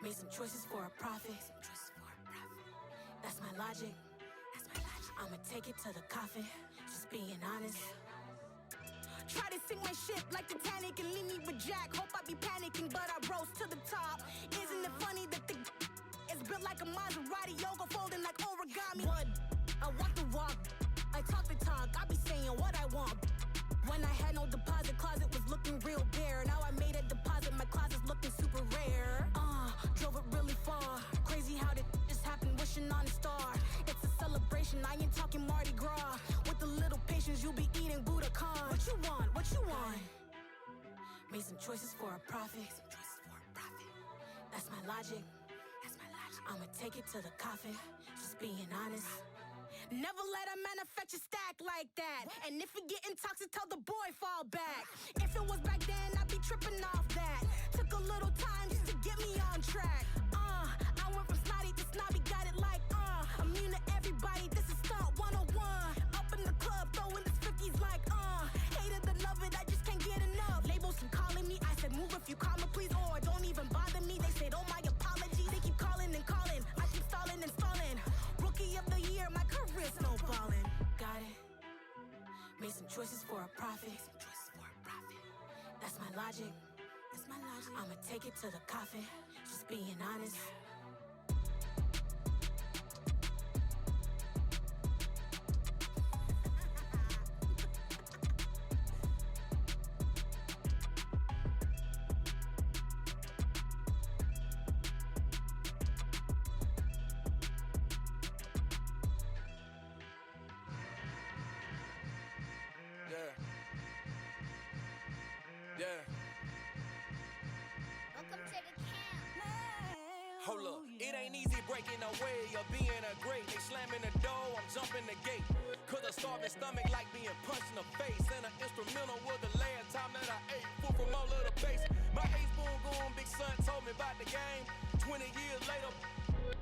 Made some choices for a profit. That's my logic. I'ma take it to the coffin. Just being honest. Try to sink my ship like Titanic and leave me with Jack. Hope I be panicking, but I rose to the top. Isn't it funny that the is built like a Maserati, yoga folding like origami? What? I walk the walk, I talk the talk, I be saying what I want. When I had no deposit, closet was looking real bare. Now I made a deposit, my closet's looking super rare. Drove it really far. Crazy how did just happen, wishing on a star. It's a celebration, I ain't talking Mardi Gras. With a little patience, you'll be eating Budokan. What you want? What you want? Made some choices for a profit. That's my logic. I'ma take it to the coffin. Just being honest. Never let a manufacture stack like that. And if it getting toxic, tell the boy fall back. If it was back then, I'd be tripping off that. Took a little time just to get me on track. I went from snotty to snobby, got it like immune to everybody, this is stunt 101. Up in the club, throwing this 50s like hated to love it, I just can't get enough. Labels keep calling me, I said move if you call me please, or don't even bother me. They said oh my apologies, they keep calling and calling. I keep stalling and stalling. Rookie of the year, my career snowballing. Got it. Made some choices for a profit. That's my logic. I'ma take it to the coffin. Just being honest. Yeah. Welcome to the camp. Hold up, it ain't easy breaking away or being a great. They slamming the door, I'm jumping the gate. Cause a starving stomach like being punched in the face. And an instrumental was the last time that I ate. Food from all of the bass. My ace boom goon, big son told me about the game. 20 years later,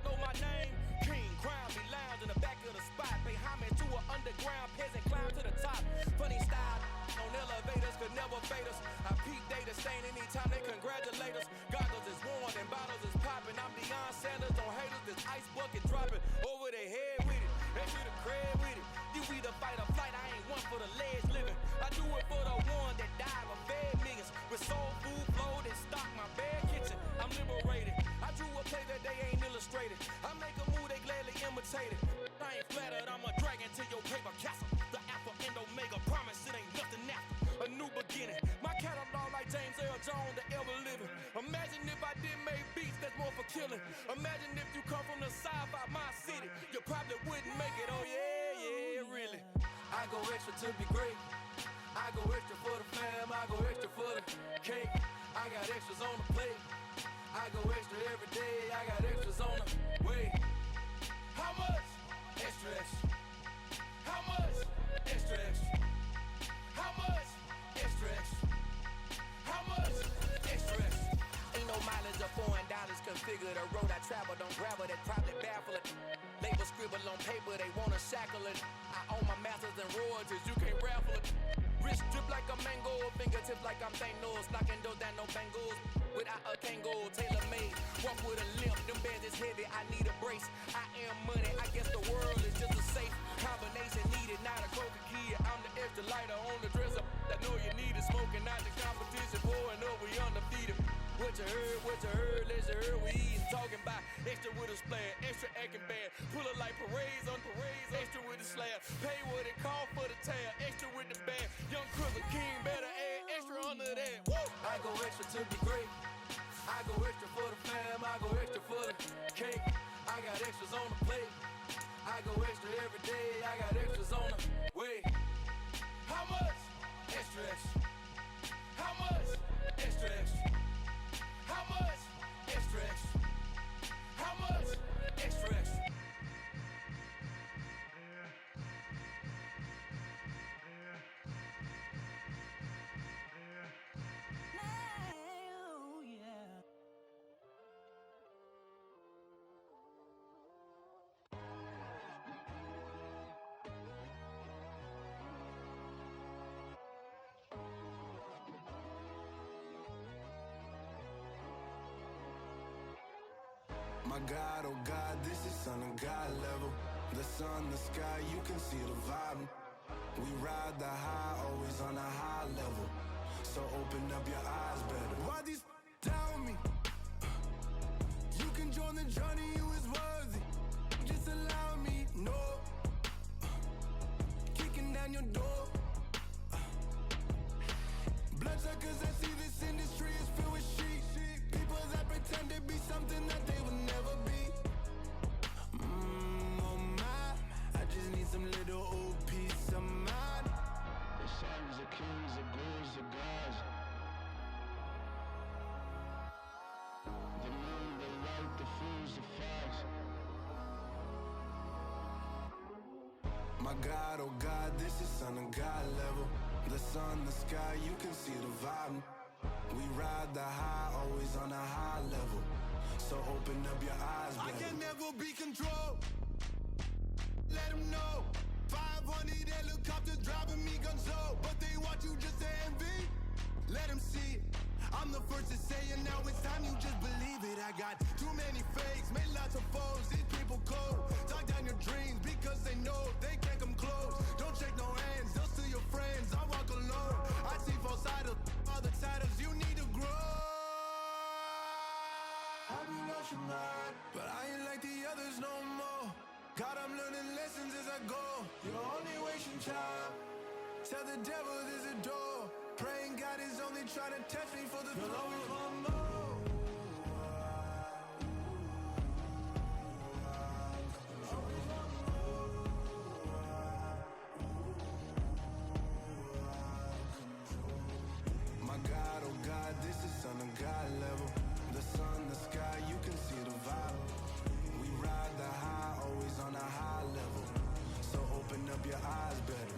know my name. King, crown me, lounge in the back of the spot. Pay homage to an underground peasant, climb to the top. Funny style on elevators could never fade us. I peep data stain anytime they congratulate us. Goggles is worn and bottles is popping. I'm Deion Sanders on haters, this ice bucket dropping over their head with it. They should have crab with it. You either fight or flight, I ain't one for the legs living. I do it for the one that died or fed millions. With soul food flowed and stock my bad kitchen. I'm liberated. I drew a play that they ain't illustrated. I make a move, they gladly imitate it. I ain't flattered, I'm a dragon to your paper castle. The alpha and omega, promise it ain't nothing after. A new beginning. My catalog like James Earl Jones, the ever living. Imagine if I did make beats that's more for killing. Imagine if you come from the side by my city, you probably wouldn't make it. Oh yeah, really. I go extra to be great. I go extra for the fam, I go extra for the cake. I got extras on the plate. I go extra every day, I got extras on the way. How much? Extra, extra. How much? Extra, extra. How much? Extra, extra. How much? Extra, extra. Ain't no mileage or $4 configure the road I travel. Don't gravel, that probably baffle it. Label scribble on paper, they wanna shackle it. I own my masters and royalties, you can't raffle it. Wrist drip like a mango, fingertips like I'm Thanos. Knocking doors down, no bangles. Without a Kango, tailor-made. Walk with a limp, them bands is heavy, I need a brace. I am money, I guess the world is just a safe combination needed. Not a coca kid, I'm the extra lighter on the dresser. I know you need it, smoking out the competition, pouring up, we undefeated. What you heard, let's hear we eatin', talking about extra with a splash, extra acting bad. Pull it like parades on parades, extra with the slab. Pay what it cost for the tab, extra with the bag. Young Cripple King, better add extra under that. Woo! I go extra to be great. I go extra for the fam, I go extra for the cake. I got extras on the plate. I go extra every day, I got extras on the way. How much? Extra, extra. How much? Extra, extra. How much? Extra, extra. How much? Extra, extra. My God, oh God, this is son of God level. The sun, the sky, you can see the vibe. We ride the high, always on a high level. So open up your eyes better. Why these tell me? You can join the journey, you is worthy. Just allow me, no. Kicking down your door. Bloodsuckers, I see this industry is filled with sheep. People that pretend to be something that they will never be. Oh my, I just need some little old peace of mind. The sons of kings, the gurus, the gods. The moon, the light, the fools, the facts. My God, oh God, this is son of God level. The sun, the sky, you can see the vibe. We ride the high, always on a high level. So open up your eyes, baby. I can never be controlled. Let them know. 500 helicopters driving me gonzo. But they want you just to envy. Let them see it. I'm the first to say it, now it's time you just believe it. I got too many fakes, made lots of foes. These people cold. Talk down your dreams because they know they can't come close. Don't shake no hands, they'll steal your friends. I walk alone. I see false idols, other titles. You need to grow. Have you lost your mind? But I ain't like the others no more. God, I'm learning lessons as I go. You're only wasting time. Tell the devil there's a door. Praying God is only trying to test me for the throne. You'll always want more. My God, oh God, this is son of God level. The sun, the sky, you can see the vibe. We ride the high, always on a high level. So open up your eyes better.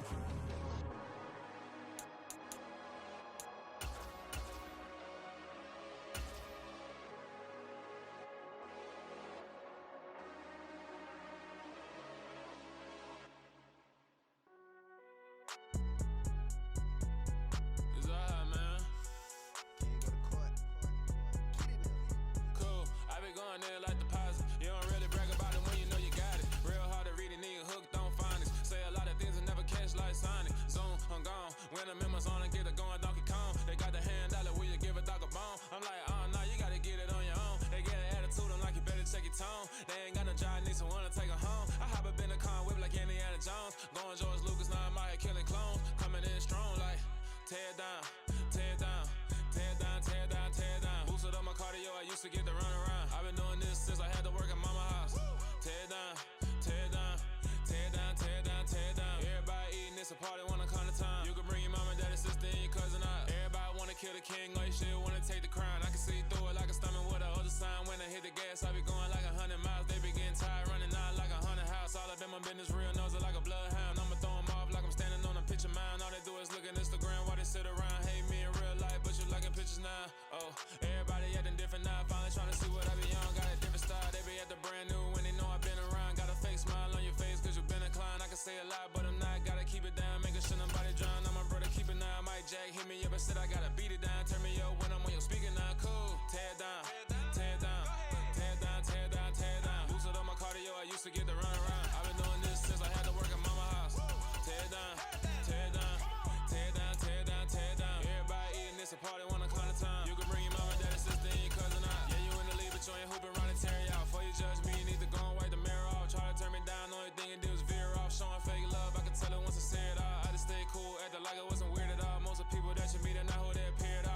Like it wasn't weird at all. Most of the people that you meet are not who they appeared.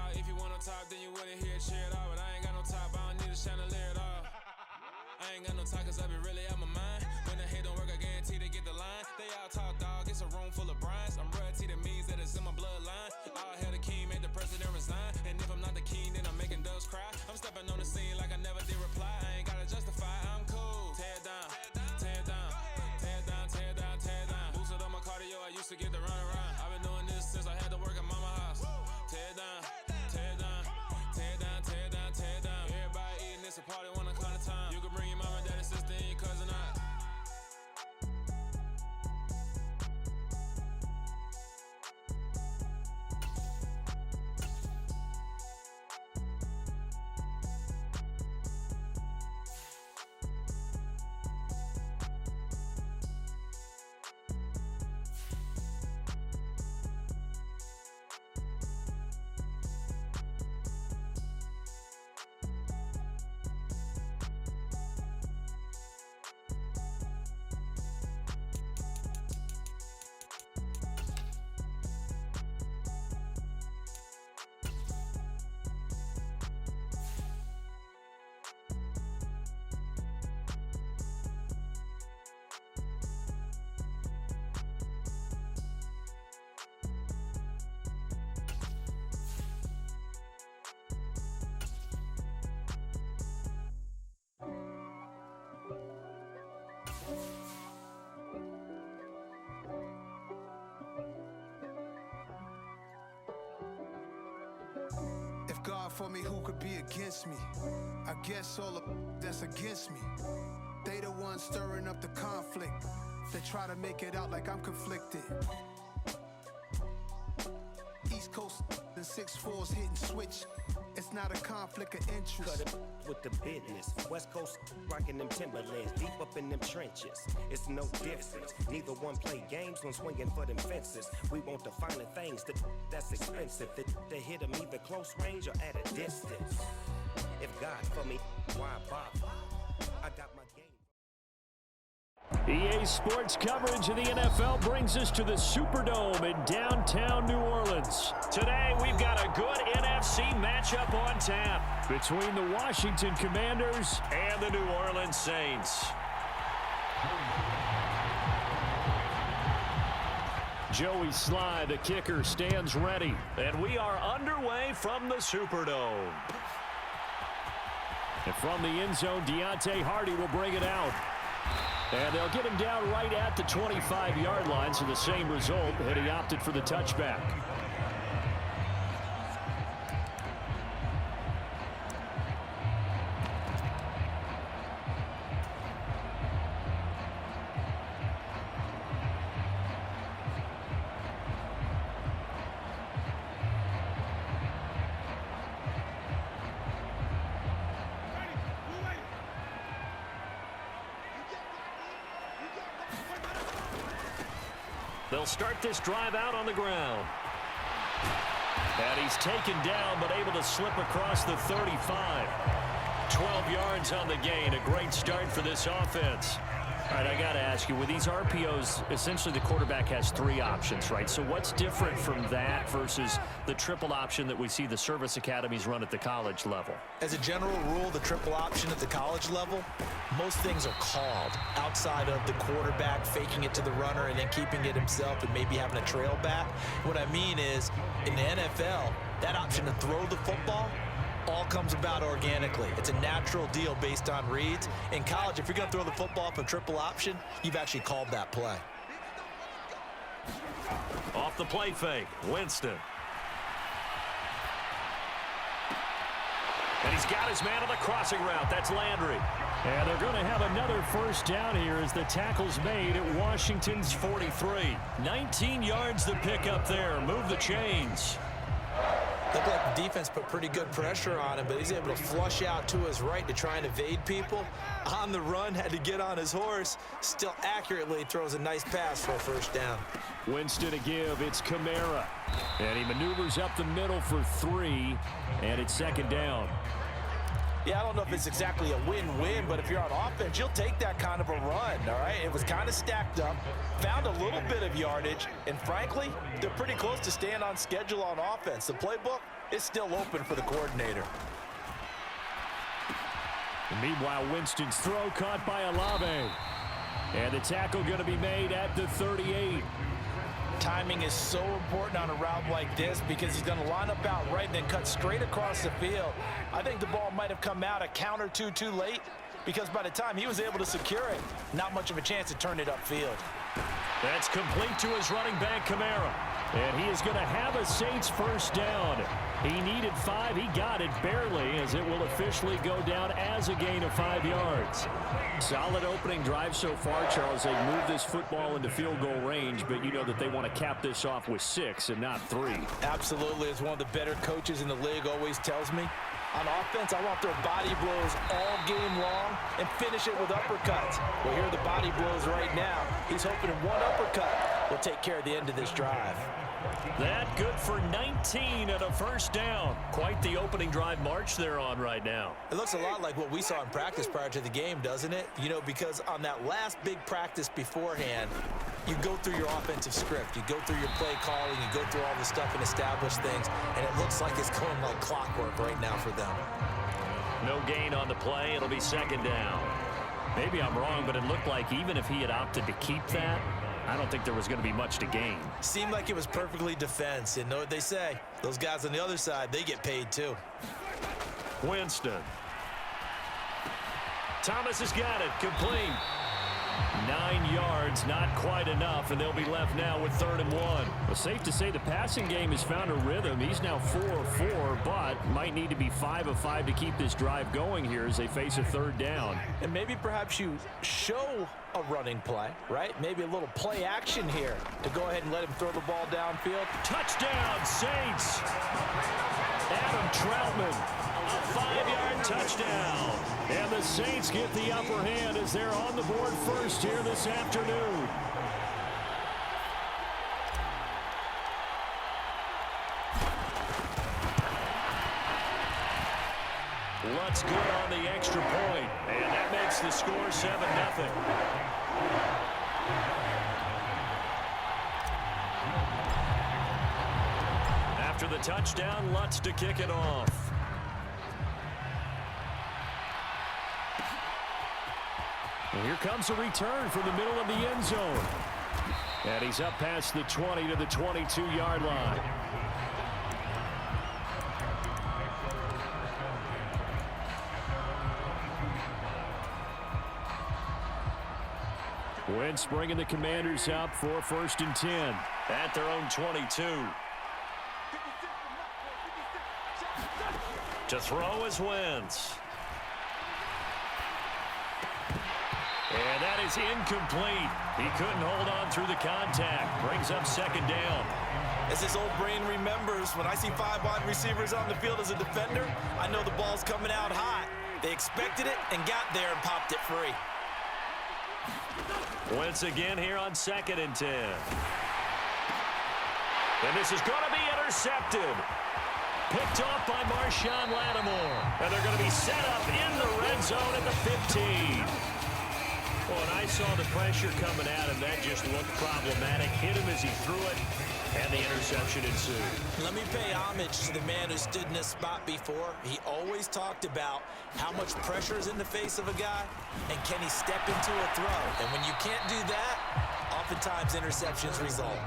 for me, who could be against me? I guess all the that's against me. They the ones stirring up the conflict. They try to make it out like I'm conflicted. East Coast and 6'4s hitting switch. It's not a conflict of interest. Cut it with the business. West Coast rocking them Timberlands, deep up in them trenches. It's no difference. Neither one play games when swinging for them fences. We want the finer things that's expensive. They hit them either close range or at a distance. If God for me, why bother? I got my game. EA Sports coverage of the NFL brings us to the Superdome in downtown New Orleans. Today, we've got a good NFC matchup on tap between the Washington Commanders and the New Orleans Saints. Joey Sly, the kicker, stands ready. And we are underway from the Superdome. And from the end zone, Deontay Hardy will bring it out. And they'll get him down right at the 25-yard line, so the same result, and he opted for the touchback. They'll start this drive out on the ground. And he's taken down, but able to slip across the 35. 12 yards on the gain. A great start for this offense. All right, I got to ask you, with these RPOs, essentially the quarterback has three options, right? So what's different from that versus the triple option that we see the service academies run at the college level? As a general rule, the triple option at the college level, most things are called outside of the quarterback faking it to the runner and then keeping it himself and maybe having a trail back. What I mean is, in the NFL, that option to throw the football all comes about organically. It's a natural deal based on reads. In college, if you're going to throw the football for triple option, you've actually called that play. Off the play fake, Winston. And he's got his man on the crossing route. That's Landry. And they're going to have another first down here as the tackle's made at Washington's 43. 19 yards to pick up there. Move the chains. Looked like the defense put pretty good pressure on him, but he's able to flush out to his right to try and evade people. On the run, had to get on his horse. Still accurately throws a nice pass for a first down. Winston to give. It's Kamara. And he maneuvers up the middle for 3, and it's second down. Yeah, I don't know if it's exactly a win-win, but if you're on offense, you'll take that kind of a run, all right? It was kind of stacked up, found a little bit of yardage, and frankly, they're pretty close to staying on schedule on offense. The playbook is still open for the coordinator. And meanwhile, Winston's throw caught by Olave. And the tackle going to be made at the 38. Timing is so important on a route like this because he's going to line up out right and then cut straight across the field. I think the ball might have come out a count or two too late because by the time he was able to secure it, not much of a chance to turn it upfield. That's complete to his running back, Kamara. And he is going to have a Saints first down. He needed 5. He got it barely as it will officially go down as a gain of 5 yards. Solid opening drive so far, Charles. They've moved this football into field goal range, but you know that they want to cap this off with 6 and not 3. Absolutely. As one of the better coaches in the league always tells me, on offense, I want their body blows all game long and finish it with uppercuts. Well, here are the body blows right now. He's hoping one uppercut will take care of the end of this drive. That good for 19 and a first down. Quite the opening drive march they're on right now. It looks a lot like what we saw in practice prior to the game, doesn't it? You know, because on that last big practice beforehand, you go through your offensive script. You go through your play calling. You go through all the stuff and establish things. And it looks like it's going like clockwork right now for them. No gain on the play. It'll be second down. Maybe I'm wrong, but it looked like even if he had opted to keep that, I don't think there was going to be much to gain. Seemed like it was perfectly defense. And know what they say? Those guys on the other side, they get paid too. Winston. Thomas has got it. Complete. 9 yards, not quite enough, and they'll be left now with 3rd and 1. Well, safe to say the passing game has found a rhythm. He's now 4 of 4, but might need to be 5 of 5 to keep this drive going here as they face a 3rd down. And maybe perhaps you show a running play, right? Maybe a little play action here to go ahead and let him throw the ball downfield. Touchdown, Saints! Adam Troutman, a 5-yard touchdown. And the Saints get the upper hand as they're on the board first here this afternoon. Lutz good on the extra point, and that makes the score 7-0. After the touchdown, Lutz to kick it off. And here comes a return from the middle of the end zone. And he's up past the 20 to the 22-yard line. Wentz bringing the Commanders up for 1st and 10 at their own 22. To throw is Wentz. And that is incomplete. He couldn't hold on through the contact. Brings up 2nd down. As his old brain remembers, when I see 5 wide receivers on the field as a defender, I know the ball's coming out hot. They expected it and got there and popped it free. Wentz again here on 2nd and 10. And this is going to be intercepted. Picked off by Marshawn Lattimore. And they're going to be set up in the red zone at the 15. Well, and I saw the pressure coming at him. That just looked problematic. Hit him as he threw it, and the interception ensued. Let me pay homage to the man who stood in this spot before. He always talked about how much pressure is in the face of a guy, and can he step into a throw. And when you can't do that, oftentimes interceptions result.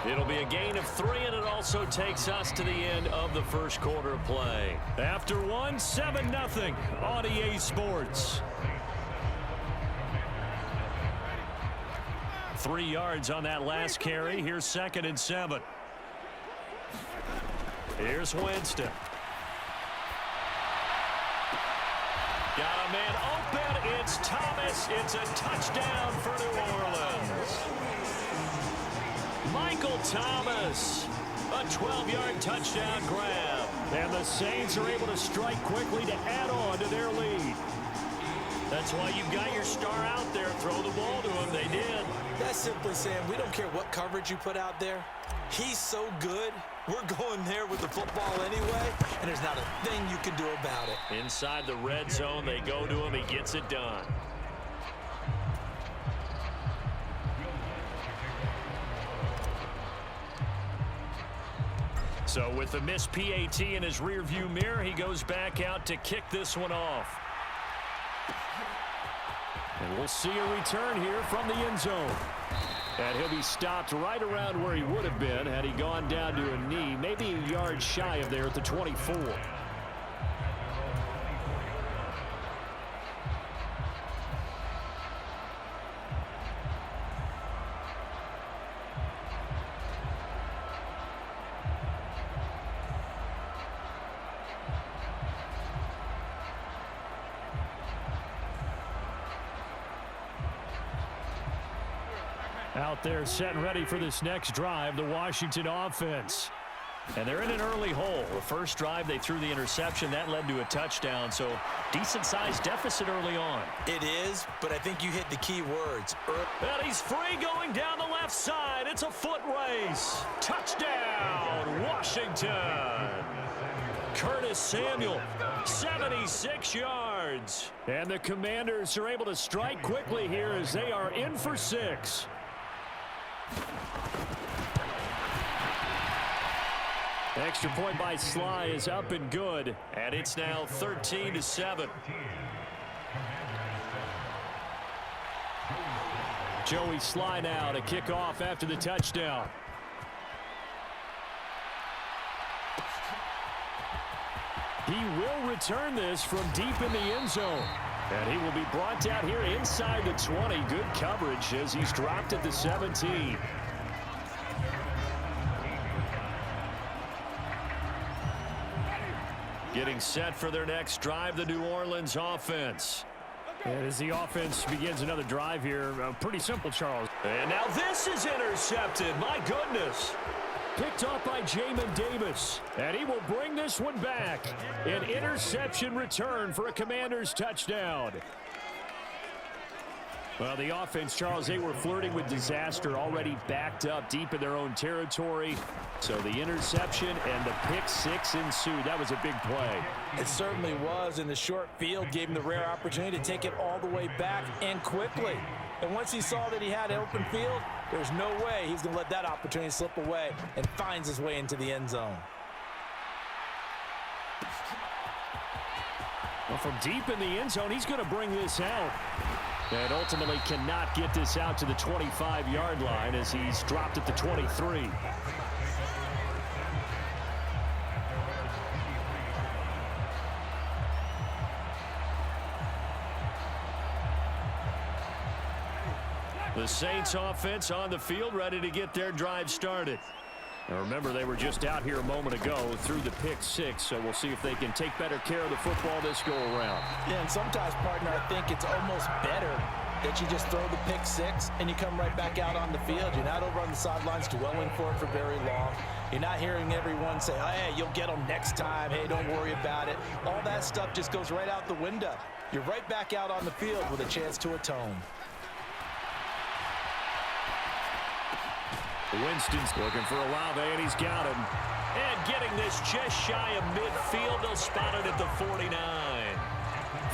It'll be a gain of 3, and it also takes us to the end of the first quarter of play. After 1, 7-0 on EA Sports. 3 yards on that last carry. Here's 2nd and 7. Here's Winston. Got a man open. It's Thomas. It's a touchdown for New Orleans. Michael Thomas. A 12-yard touchdown grab. And the Saints are able to strike quickly to add on to their lead. That's why you've got your star out there. Throw the ball to him. They did. That's simply saying we don't care what coverage you put out there. He's so good. We're going there with the football anyway, and there's not a thing you can do about it. Inside the red zone, they go to him. He gets it done. So with the missed PAT in his rearview mirror, he goes back out to kick this one off. And we'll see a return here from the end zone. And he'll be stopped right around where he would have been had he gone down to a knee, maybe a yard shy of there at the 24. Out there set and ready for this next drive, the Washington offense. And they're in an early hole. The first drive, they threw the interception. That led to a touchdown, so decent-sized deficit early on. It is, but I think you hit the key words. And he's free going down the left side. It's a foot race. Touchdown, Washington. Curtis Samuel, 76 yards. And the Commanders are able to strike quickly here as they are in for 6. Extra point by Sly is up and good, and it's now 13-7. Joey Sly now to kick off after the touchdown. He will return this from deep in the end zone. And he will be brought down here inside the 20. Good coverage as he's dropped at the 17. Getting set for their next drive, the New Orleans offense. And as the offense begins another drive here, pretty simple, Charles. And now this is intercepted. My goodness. Picked off by Jamin Davis. And he will bring this one back. An interception return for a Commanders touchdown. Well, the offense, Charles, they were flirting with disaster, already backed up deep in their own territory. So the interception and the pick six ensued. That was a big play. It certainly was, and the short field gave him the rare opportunity to take it all the way back and quickly. And once he saw that he had an open field, there's no way he's going to let that opportunity slip away, and finds his way into the end zone. Well, from deep in the end zone, he's going to bring this out. And ultimately cannot get this out to the 25-yard line as he's dropped at the 23. The Saints offense on the field, ready to get their drive started. Now remember, they were just out here a moment ago through the pick six, so we'll see if they can take better care of the football this go-around. Yeah, and sometimes, partner, I think it's almost better that you just throw the pick six and you come right back out on the field. You're not over on the sidelines dwelling for it for very long. You're not hearing everyone say, oh, hey, you'll get them next time. Hey, don't worry about it. All that stuff just goes right out the window. You're right back out on the field with a chance to atone. Winston's looking for Olave, and he's got him. And getting this just shy of midfield. They'll spot it at the 49.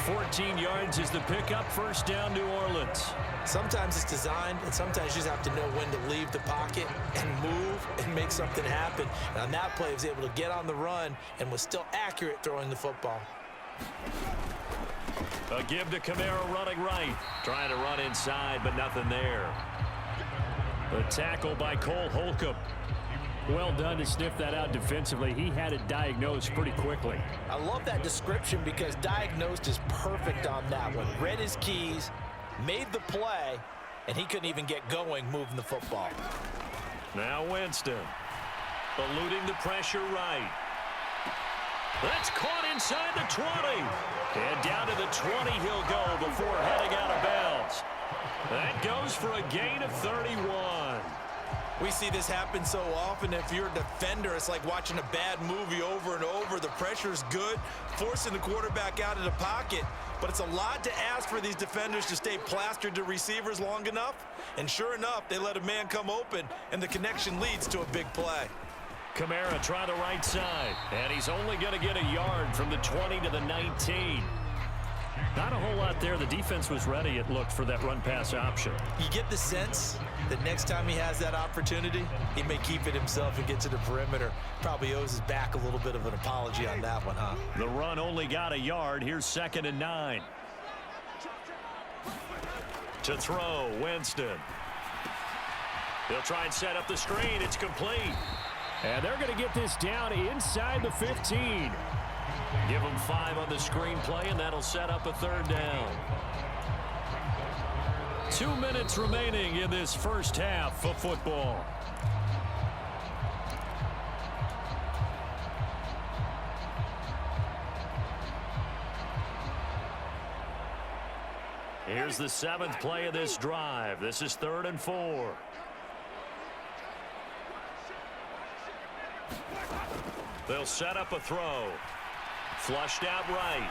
14 yards is the pickup. First down, New Orleans. Sometimes it's designed, and sometimes you just have to know when to leave the pocket and move and make something happen. And on that play, he was able to get on the run and was still accurate throwing the football. A give to Kamara running right. Trying to run inside, but nothing there. A tackle by Cole Holcomb. Well done to sniff that out defensively. He had it diagnosed pretty quickly. I love that description because diagnosed is perfect on that one. Read his keys, made the play, and he couldn't even get going moving the football. Now Winston. Eluding the pressure right. That's caught inside the 20. And down to the 20 he'll go before heading out of bounds. That goes for a gain of 31. We see this happen so often. If you're a defender, it's like watching a bad movie over and over. The pressure's good, forcing the quarterback out of the pocket. But it's a lot to ask for these defenders to stay plastered to receivers long enough. And sure enough, they let a man come open, and the connection leads to a big play. Kamara try the right side, and he's only going to get a yard from the 20 to the 19. Not a whole lot there. The defense was ready, it looked, for that run-pass option. You get the sense that next time he has that opportunity, he may keep it himself and get to the perimeter. Probably owes his back a little bit of an apology on that one, huh? The run only got a yard. Here's 2nd and 9. To throw, Winston. They'll try and set up the screen. It's complete. And they're going to get this down inside the 15. Give them 5 on the screenplay, and that'll set up a 3rd down. 2 minutes remaining in this first half of football. Here's the 7th play of this drive. This is 3rd and 4. They'll set up a throw. Flushed out right.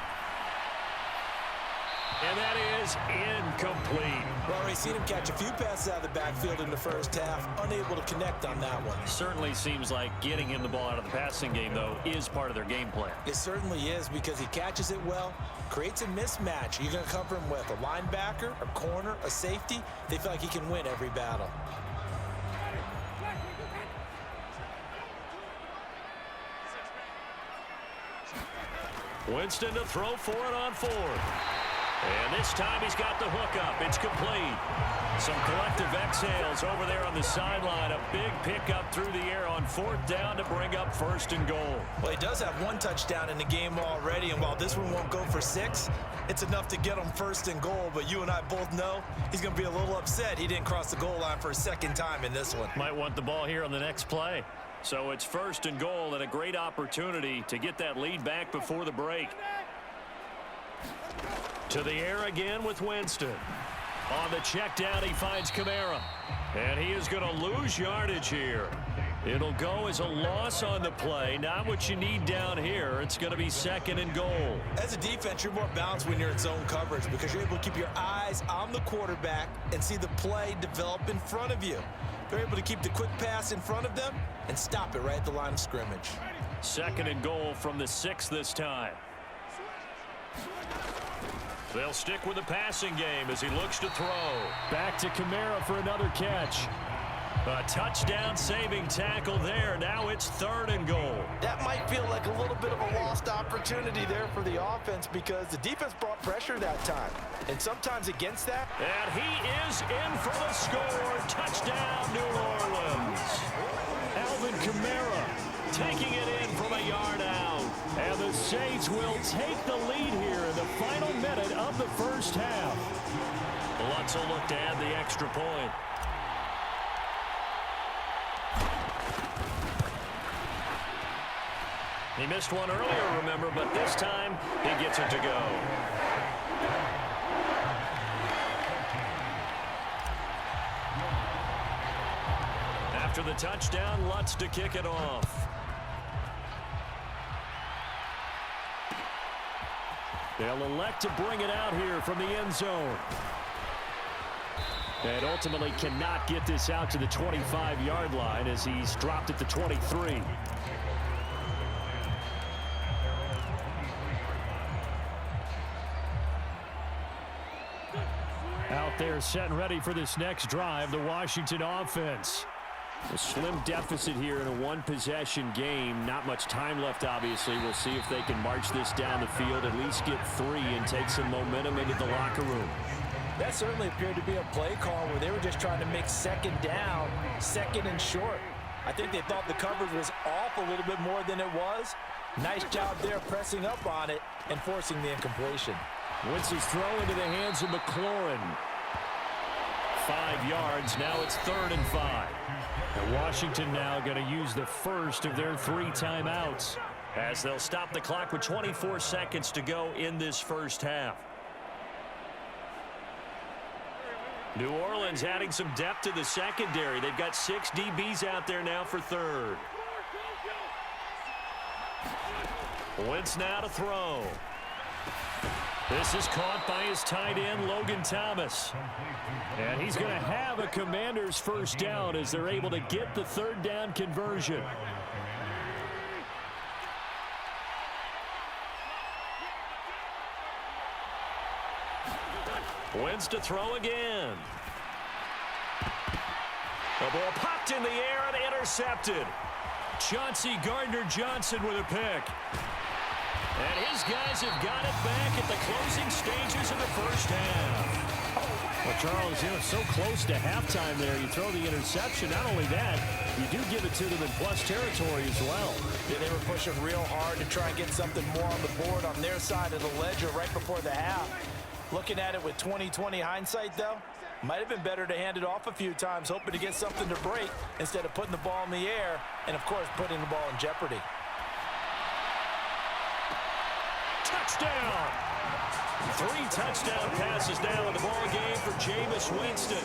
And that is incomplete. Well, we've seen him catch a few passes out of the backfield in the first half, unable to connect on that one. Certainly seems like getting him the ball out of the passing game, though, is part of their game plan. It certainly is, because he catches it well, creates a mismatch. You're going to cover him with a linebacker, a corner, a safety. They feel like he can win every battle. Winston to throw for it on 4th. And this time he's got the hook up. It's complete. Some collective exhales over there on the sideline. A big pickup through the air on 4th down to bring up 1st and goal. Well, he does have 1 touchdown in the game already, and while this one won't go for 6, it's enough to get him first and goal, but you and I both know he's going to be a little upset he didn't cross the goal line for a second time in this one. Might want the ball here on the next play. So it's first and goal and a great opportunity to get that lead back before the break. To the air again with Winston. On the check down, he finds Kamara. And he is going to lose yardage here. It'll go as a loss on the play. Not what you need down here. It's going to be second and goal. As a defense, you're more balanced when you're in zone coverage because you're able to keep your eyes on the quarterback and see the play develop in front of you. They're able to keep the quick pass in front of them and stop it right at the line of scrimmage. Second and goal from the 6 this time. They'll stick with the passing game as he looks to throw. Back to Kamara for another catch. A touchdown saving tackle there. Now it's third and goal. That might feel like a little bit of a lost opportunity there for the offense because the defense brought pressure that time. And sometimes against that. And he is in for the score. Touchdown, New Orleans. Alvin Kamara taking it in from a yard out. And the Saints will take the lead here in the final minute of the first half. Lutz will look to add the extra point. He missed one earlier, remember, but this time he gets it to go. After the touchdown, Lutz to kick it off. They'll elect to bring it out here from the end zone. And ultimately cannot get this out to the 25-yard line as he's dropped at the 23. Out there set and ready for this next drive, the Washington offense. A slim deficit here in a one-possession game. Not much time left, obviously. We'll see if they can march this down the field, at least get 3 and take some momentum into the locker room. That certainly appeared to be a play call where they were just trying to make second down, second and short. I think they thought the coverage was off a little bit more than it was. Nice job there pressing up on it and forcing the incompletion. Wentz's throw into the hands of McLaurin. 5 yards. Now it's 3rd and 5. And Washington now going to use the first of their 3 timeouts as they'll stop the clock with 24 seconds to go in this first half. New Orleans adding some depth to the secondary. They've got 6 DBs out there now for third. Wentz now to throw. This is caught by his tight end, Logan Thomas. And he's going to have a Commanders first down as they're able to get the 3rd down conversion. Wentz to throw again. The ball popped in the air and intercepted. Chauncey Gardner-Johnson with a pick. And his guys have got it back at the closing stages of the first half. Well, Charles, so close to halftime there. You throw the interception. Not only that, you do give it to them in plus territory as well. Yeah, they were pushing real hard to try and get something more on the board on their side of the ledger right before the half. Looking at it with 20/20 hindsight, though, might have been better to hand it off a few times, hoping to get something to break instead of putting the ball in the air and, of course, putting the ball in jeopardy. Touchdown! 3 touchdown passes now in the ball game for Jameis Winston.